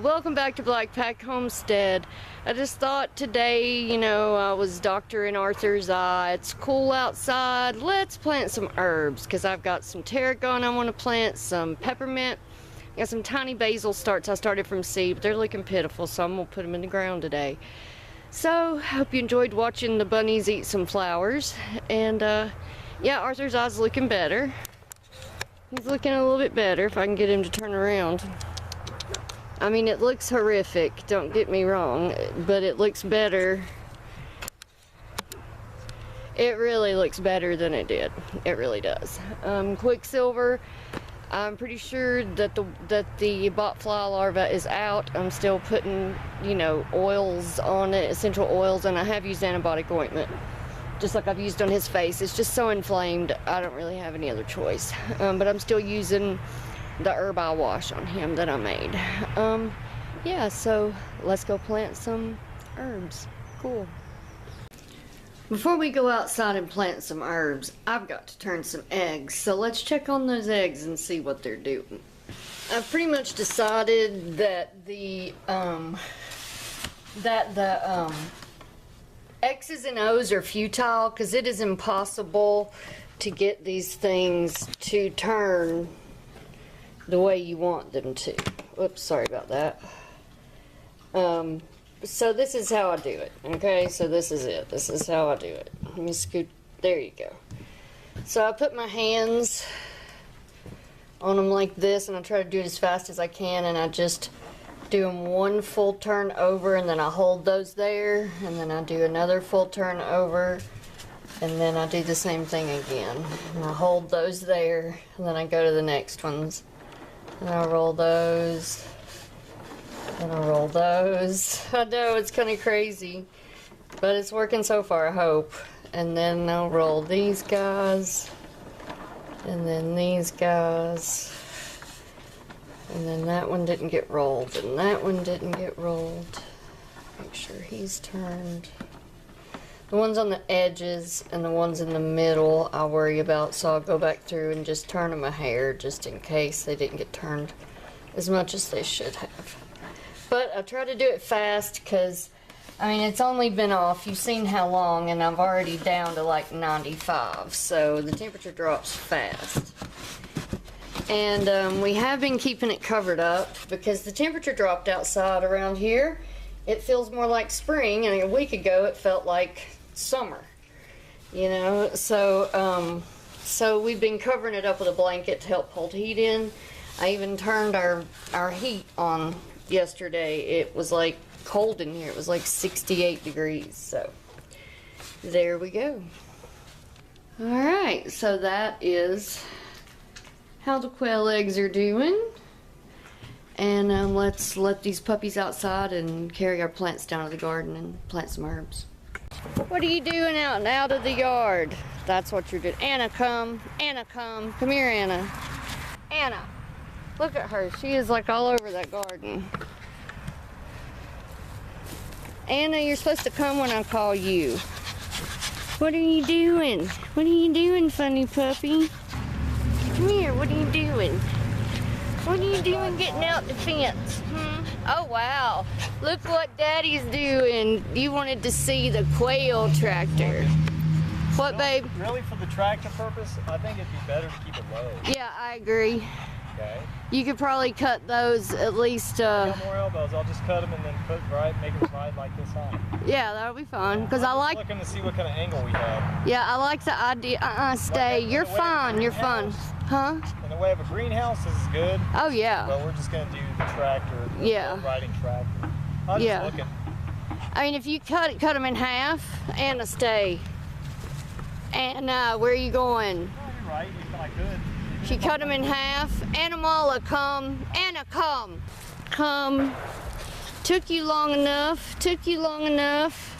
Welcome back to Black Pack Homestead. I just thought today, I was doctoring Arthur's eye. It's cool outside. Let's plant some herbs because I've got some tarragon I want to plant, some peppermint. I got some tiny basil starts I started from seed, but they're looking pitiful, so I'm going to put them in the ground today. So, I hope you enjoyed watching the bunnies eat some flowers. And, yeah, Arthur's eye's looking better. He's looking a little bit better if I can get him to turn around. I mean, it looks horrific, don't get me wrong, but it looks better. It really looks better than it did. It really does. Quicksilver, I'm pretty sure that the botfly larva is out. I'm still putting, oils on it, essential oils, and I have used antibiotic ointment, just like I've used on his face. It's just so inflamed, I don't really have any other choice. But I'm still using the herb eye wash on him that I made. Yeah, so let's go plant some herbs. Cool. Before we go outside and plant some herbs, I've got to turn some eggs. So let's check on those eggs and see what they're doing. I've pretty much decided that the X's and O's are futile because it is impossible to get these things to turn the way you want them to. Oops, sorry about that. So this is how I do it, okay? So this is it. This is how I do it. Let me scoot. There you go. So I put my hands on them like this, and I try to do it as fast as I can, and I just do them one full turn over, and then I hold those there, and then I do another full turn over, and then I do the same thing again. And I hold those there, and then I go to the next ones. And I roll those, and I roll those. I know, it's kind of crazy, but it's working so far, I hope. And then I'll roll these guys, and then these guys, and then that one didn't get rolled, and that one didn't get rolled. Make sure he's turned. The ones on the edges and the ones in the middle I worry about, so I'll go back through and just turn them a hair just in case they didn't get turned as much as they should have. But I try to do it fast because, I mean, it's only been off. You've seen how long, and I'm already down to like 95, so the temperature drops fast. And we have been keeping it covered up because the temperature dropped outside around here. It feels more like spring, and a week ago it felt like summer, so we've been covering it up with a blanket to help hold heat in. I even turned our heat on yesterday. It was like cold in here. It was like 68 degrees, so there we go. Alright, so that is how the quail eggs are doing. And let's let these puppies outside and carry our plants down to the garden and plant some herbs. What are you doing out of the yard? That's what you're doing. Anna, come. Anna, come. Come here, Anna. Anna, look at her. She is like all over that garden. Anna, you're supposed to come when I call you. What are you doing? What are you doing, funny puppy? Come here, what are you doing? What are you doing getting out the fence? Oh, wow. Look what Daddy's doing. You wanted to see the Quail tractor. What, babe? Really, for the tractor purpose, I think it'd be better to keep it low. Yeah, I agree. Okay. You could probably cut those at least. No more elbows. I'll just cut them and then make them ride like this on. Yeah, that'll be fun. Because I like. Looking to see what kind of angle we have. Yeah, I like the idea. Stay. You're fine. You're fun. Huh? In the way of a greenhouse, this is good. Oh, yeah. Well, we're just going to do the tractor. Yeah. The riding tractor. I'm just looking. I mean, if you cut them in half, Anna, stay. Anna, where are you going? Oh, you're right. I could. She cut them in half. Anna Mala, come. Anna, come. Come. Took you long enough. Took you long enough.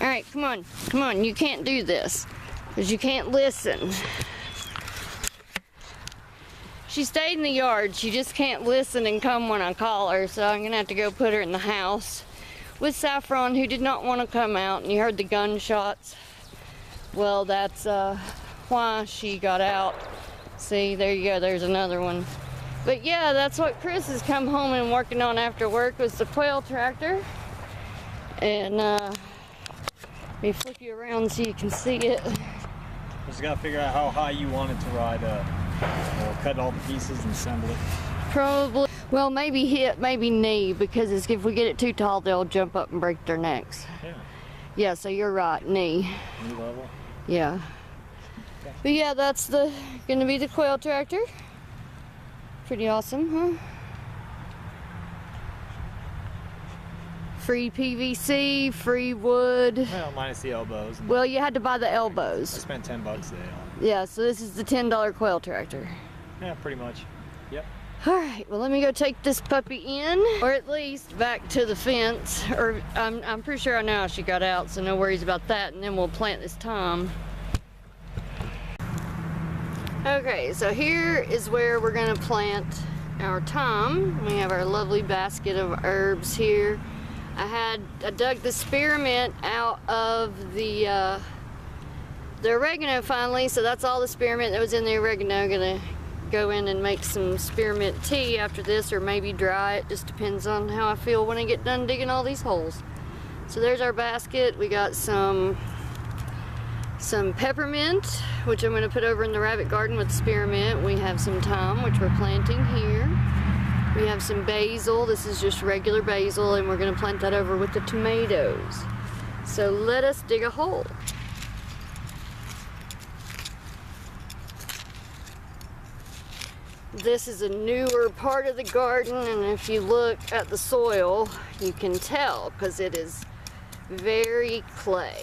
All right, come on. Come on. You can't do this because you can't listen. She stayed in the yard. She just can't listen and come when I call her, so I'm going to have to go put her in the house with Saffron, who did not want to come out, and you heard the gunshots. Well, that's why she got out. See, there you go, there's another one. But yeah, that's what Chris has come home and working on after work was the Quail tractor. And let me flip you around so you can see it. Just gotta figure out how high you want it to ride up. We'll cut all the pieces and assemble it. Probably, well, maybe hip, maybe knee, because if we get it too tall, they'll jump up and break their necks. Yeah. Yeah, so you're right, knee. Knee level. Yeah. Okay. But yeah, that's gonna be the Quail tractor. Pretty awesome, huh? Free PVC, free wood. Well, minus the elbows. Well, you had to buy the elbows. I spent $10 today on it. Yeah, so this is the $10 Quail tractor. Yeah, pretty much. Yep. All right, well, let me go take this puppy in, or at least back to the fence. Or I'm pretty sure I know how she got out, so no worries about that. And then we'll plant this thyme. Okay, so here is where we're gonna plant our thyme. We have our lovely basket of herbs here. I dug the spearmint out of the oregano finally, so that's all the spearmint that was in the oregano. Gonna go in and make some spearmint tea after this, or maybe dry it, just depends on how I feel when I get done digging all these holes. So there's our basket. We got some peppermint, which I'm gonna put over in the rabbit garden with spearmint. We have some thyme, which we're planting here. We have some basil. This is just regular basil, and we're gonna plant that over with the tomatoes. So let us dig a hole. This is a newer part of the garden, and if you look at the soil, you can tell because it is very clay.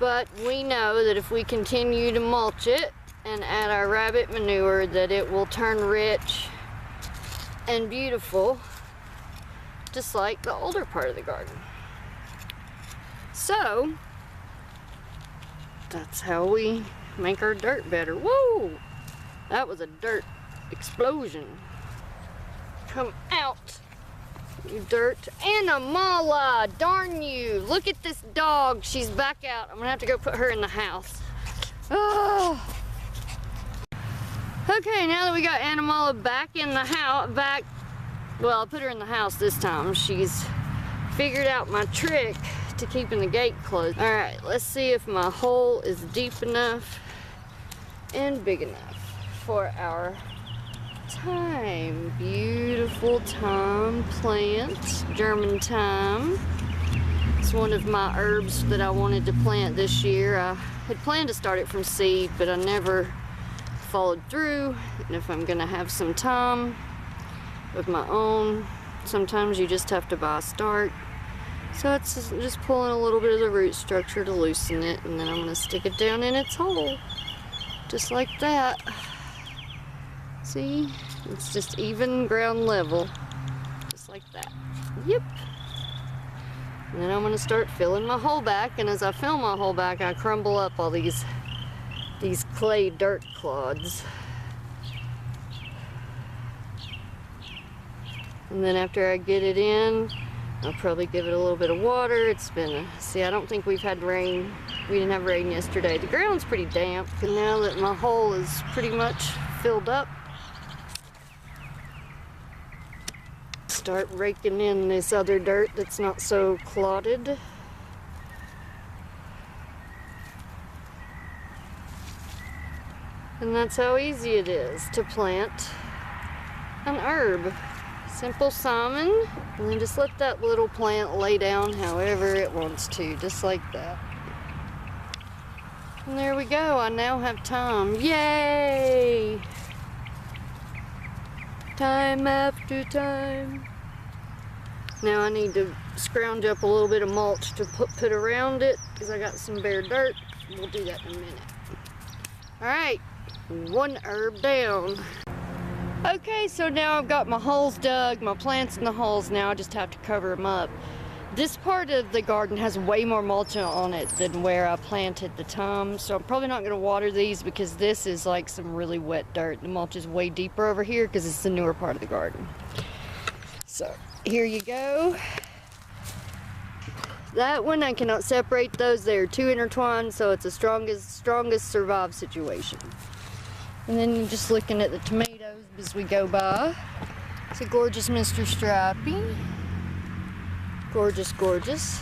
But we know that if we continue to mulch it and add our rabbit manure, that it will turn rich and beautiful, just like the older part of the garden. So that's how we make our dirt better. Whoa, that was a dirt explosion. Come out, you dirt animala, darn you. Look at this dog, she's back out. I'm gonna have to go put her in the house. Oh. Okay, now that we got Animala back in the house, well, I put her in the house this time. She's figured out my trick to keeping the gate closed. All right, let's see if my hole is deep enough and big enough for our thyme. Beautiful thyme plant, German thyme. It's one of my herbs that I wanted to plant this year. I had planned to start it from seed, but I never followed through. And if I'm gonna have some thyme of my own, sometimes you just have to buy a start. So it's just pulling a little bit of the root structure to loosen it, and then I'm gonna stick it down in its hole, just like that. See, it's just even ground level, just like that. Yep. And then I'm gonna start filling my hole back, and as I fill my hole back, I crumble up all these clay dirt clods. And then after I get it in, I'll probably give it a little bit of water. It's been, see, I don't think we've had rain. We didn't have rain yesterday. The ground's pretty damp, and now that my hole is pretty much filled up, start raking in this other dirt that's not so clotted. And that's how easy it is to plant an herb. Simple salmon, and then just let that little plant lay down however it wants to, just like that. And there we go, I now have thyme. Yay! Time after time. Now I need to scrounge up a little bit of mulch to put around it, because I got some bare dirt. We'll do that in a minute. Alright, one herb down. Okay, so now I've got my holes dug, my plants in the holes. Now I just have to cover them up. This part of the garden has way more mulch on it than where I planted the thyme, so I'm probably not going to water these because this is like some really wet dirt. The mulch is way deeper over here because it's the newer part of the garden. So here you go. That one, I cannot separate those. They're too intertwined, so it's a strongest survive situation. And then you're just looking at the tomatoes as we go by. It's a gorgeous Mr. Stripey. Gorgeous, gorgeous.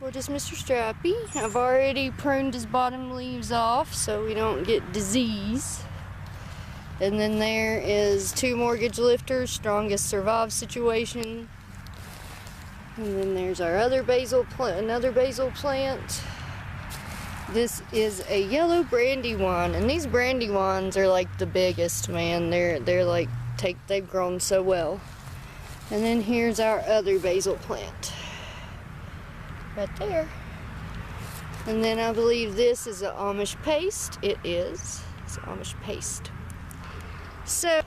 Gorgeous Mr. Stripey. I've already pruned his bottom leaves off so we don't get disease. And then there is 2 mortgage lifters, strongest survive situation. And then there's our other basil plant, another basil plant. This is a yellow brandywine, and these brandywines are like the biggest, man. They're like they've grown so well. And then here's our other basil plant. Right there. And then I believe this is an Amish paste. It is. It's Amish paste. So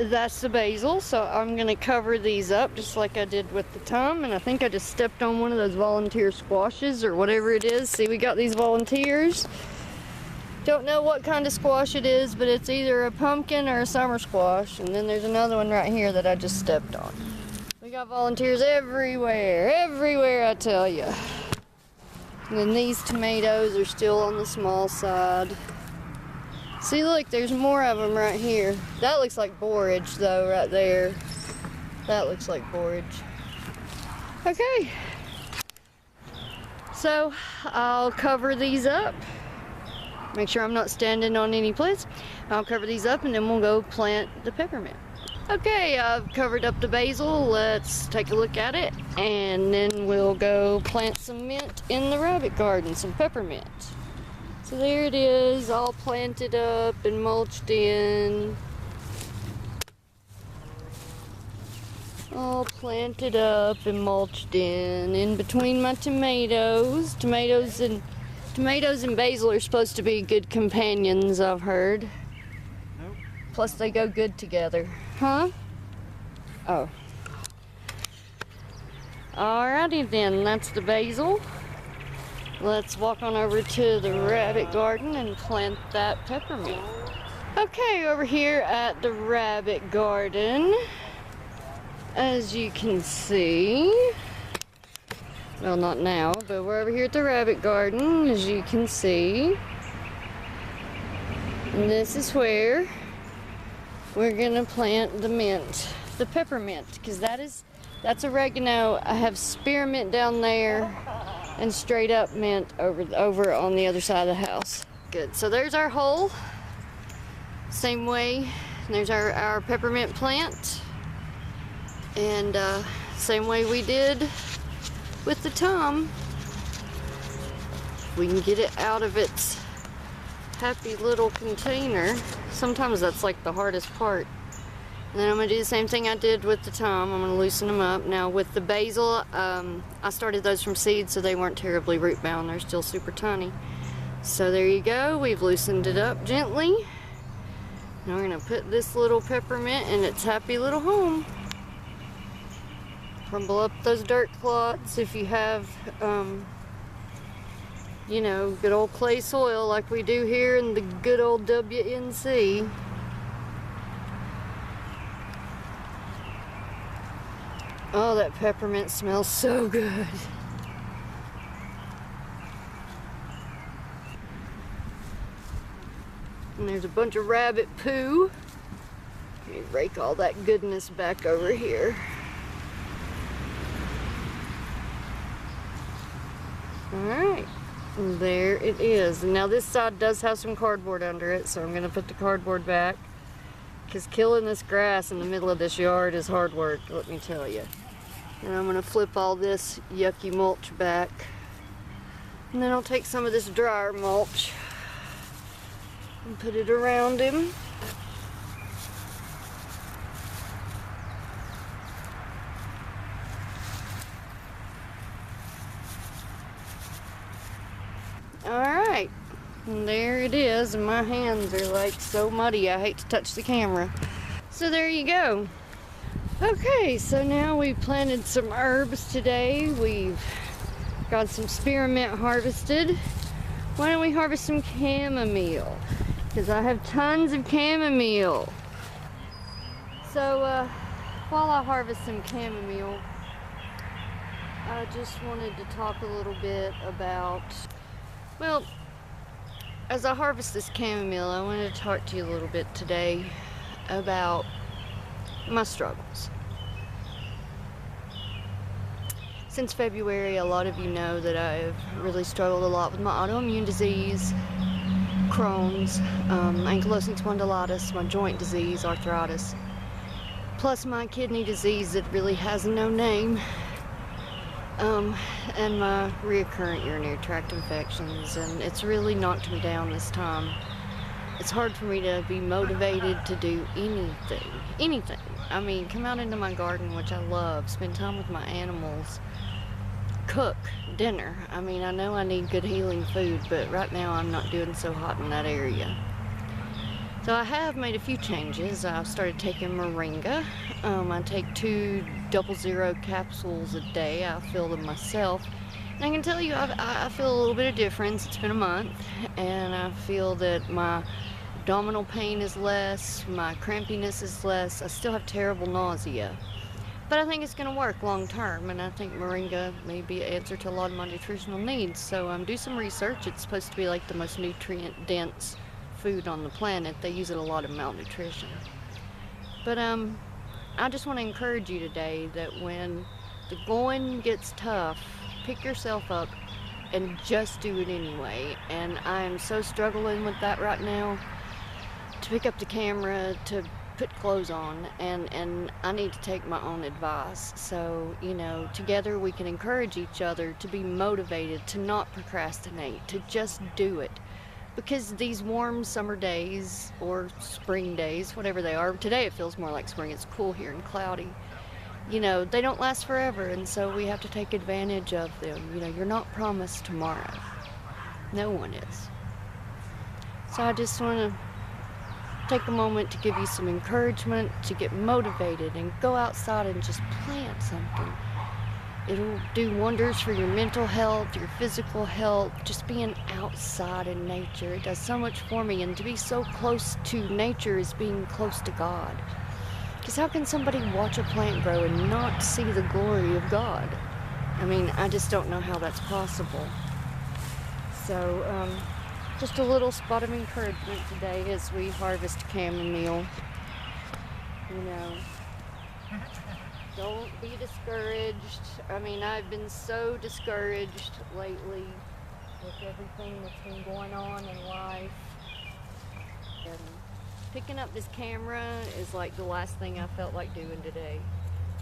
that's the basil. So I'm going to cover these up just like I did with the thyme. And I think I just stepped on one of those volunteer squashes or whatever it is. See, we got these volunteers. Don't know what kind of squash it is, but it's either a pumpkin or a summer squash. And then there's another one right here that I just stepped on. We got volunteers everywhere, everywhere, I tell you. And then these tomatoes are still on the small side. See, look, there's more of them right here. That looks like borage, though, right there. That looks like borage. Okay. So, I'll cover these up. Make sure I'm not standing on any plants. I'll cover these up, and then we'll go plant the peppermint. Okay, I've covered up the basil. Let's take a look at it, and then we'll go plant some mint in the rabbit garden, some peppermint. So there it is, all planted up and mulched in. All planted up and mulched in between my tomatoes. Tomatoes and basil are supposed to be good companions, I've heard. Nope. Plus they go good together. Huh? Oh. Alrighty then, that's the basil. Let's walk on over to the rabbit garden and plant that peppermint. Okay, over here at the rabbit garden, as you can see, well, not now, but we're over here at the rabbit garden, as you can see. And this is where we're gonna plant the mint, the peppermint, because that's oregano. I have spearmint down there and straight up mint over on the other side of the house. Good, so there's our hole. Same way, and there's our peppermint plant. And same way we did with the thyme. We can get it out of its happy little container. Sometimes that's like the hardest part. And then I'm going to do the same thing I did with the thyme. I'm going to loosen them up. Now with the basil, I started those from seed, so they weren't terribly root bound. They're still super tiny. So there you go. We've loosened it up gently. Now we're going to put this little peppermint in its happy little home. Crumble up those dirt clods if you have, you know, good old clay soil like we do here in the good old WNC. Oh, that peppermint smells so good. And there's a bunch of rabbit poo. Let me rake all that goodness back over here. Alright, there it is. And now this side does have some cardboard under it, so I'm going to put the cardboard back. Because killing this grass in the middle of this yard is hard work, let me tell you. And I'm going to flip all this yucky mulch back. And then I'll take some of this drier mulch and put it around him. Alright, and there it is, and my hands are like so muddy I hate to touch the camera. So there you go. Okay, so now we've planted some herbs today. We've got some spearmint harvested. Why don't we harvest some chamomile? Because I have tons of chamomile. So while I harvest some chamomile, I just wanted to talk a little bit about, well, as I harvest this chamomile, I wanted to talk to you a little bit today about my struggles. Since February, a lot of you know that I've really struggled a lot with my autoimmune disease, Crohn's, ankylosing spondylitis, my joint disease, arthritis, plus my kidney disease that really has no name, and my recurrent urinary tract infections, and it's really knocked me down this time. It's hard for me to be motivated to do anything. I mean, come out into my garden, which I love, spend time with my animals, cook dinner. I mean, I know I need good healing food, but right now I'm not doing so hot in that area. So I have made a few changes. I've started taking moringa. I take 2 000 capsules a day. I fill them myself. And I can tell you, I feel a little bit of difference. It's been a month, and I feel that my abdominal pain is less, my crampiness is less. I still have terrible nausea, but I think it's going to work long term, and I think moringa may be an answer to a lot of my nutritional needs. So do some research. It's supposed to be like the most nutrient dense food on the planet. They use it a lot in malnutrition. But I just want to encourage you today that when the going gets tough, pick yourself up and just do it anyway. And I am so struggling with that right now, to pick up the camera, to put clothes on, and I need to take my own advice. So, you know, together we can encourage each other to be motivated, to not procrastinate, to just do it. Because these warm summer days, or spring days, whatever they are, today it feels more like spring, it's cool here and cloudy, you know, they don't last forever, and so we have to take advantage of them. You know, you're not promised tomorrow. No one is. So I just want to take a moment to give you some encouragement, to get motivated and go outside and just plant something. It'll do wonders for your mental health, your physical health, just being outside in nature. It does so much for me, and to be so close to nature is being close to God. Because how can somebody watch a plant grow and not see the glory of God? I mean, I just don't know how that's possible. So, just a little spot of encouragement today as we harvest chamomile. You know, don't be discouraged. I mean, I've been so discouraged lately with everything that's been going on in life. And picking up this camera is like the last thing I felt like doing today.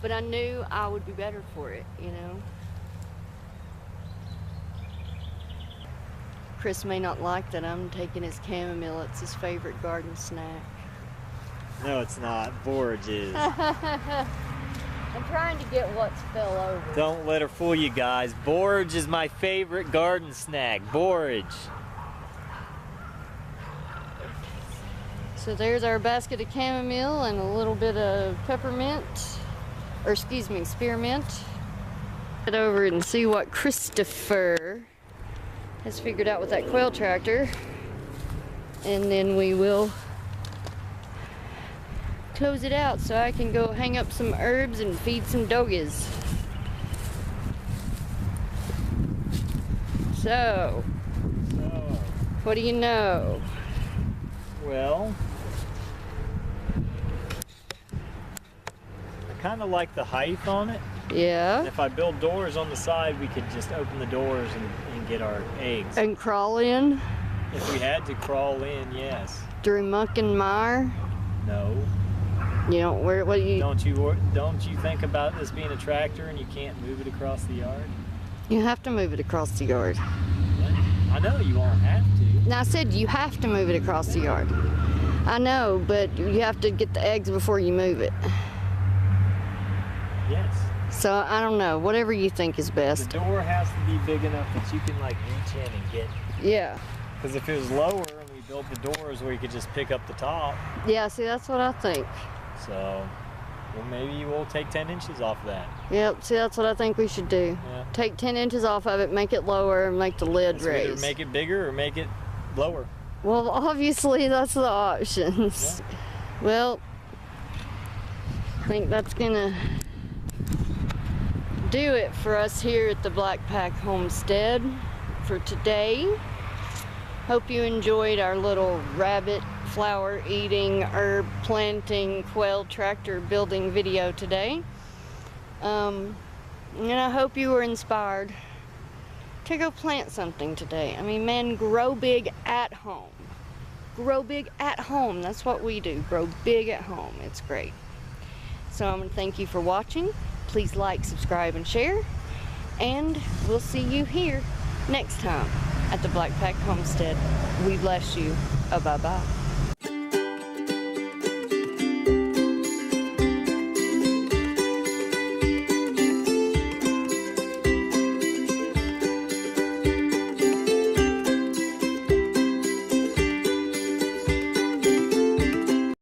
But I knew I would be better for it, you know. Chris may not like that I'm taking his chamomile. It's his favorite garden snack. No, it's not. Borage is. I'm trying to get what's fell over. Don't let her fool you guys. Borage is my favorite garden snack. Borage. So there's our basket of chamomile and a little bit of peppermint, or excuse me, spearmint. Head over and see what Christopher has figured out with that Quail tractor, and then we will close it out so I can go hang up some herbs and feed some doggies. So, what do you know? Well, I kind of like the height on it. Yeah. If I build doors on the side, we could just open the doors and get our eggs. And crawl in? If we had to crawl in, yes. Through muck and mire? No. You don't, what do you... Don't you think about this being a tractor and you can't move it across the yard? You have to move it across the yard. I know you won't have to. Now I said you have to move it across the yard. I know, but you have to get the eggs before you move it. Yes. So I don't know, whatever you think is best. The door has to be big enough that you can like reach in and get. Yeah. Because if it was lower and we built the doors where you could just pick up the top. Yeah, see, that's what I think. So, well, maybe we'll take 10 inches off of that. Yep, see, that's what I think we should do. Yeah. Take 10 inches off of it, make it lower, and make the lid raise. Either make it bigger or make it lower. Well, obviously, that's the options. Yeah. Well, I think that's gonna do it for us here at the Black Pack Homestead for today. Hope you enjoyed our little rabbit flower eating, herb planting, quail tractor building video today. And I hope you were inspired to go plant something today. I mean, man, grow big at home. Grow big at home. That's what we do. Grow big at home. It's great. So I'm going to thank you for watching. Please like, subscribe, and share. And we'll see you here next time at the Black Pack Homestead. We bless you. Bye-bye.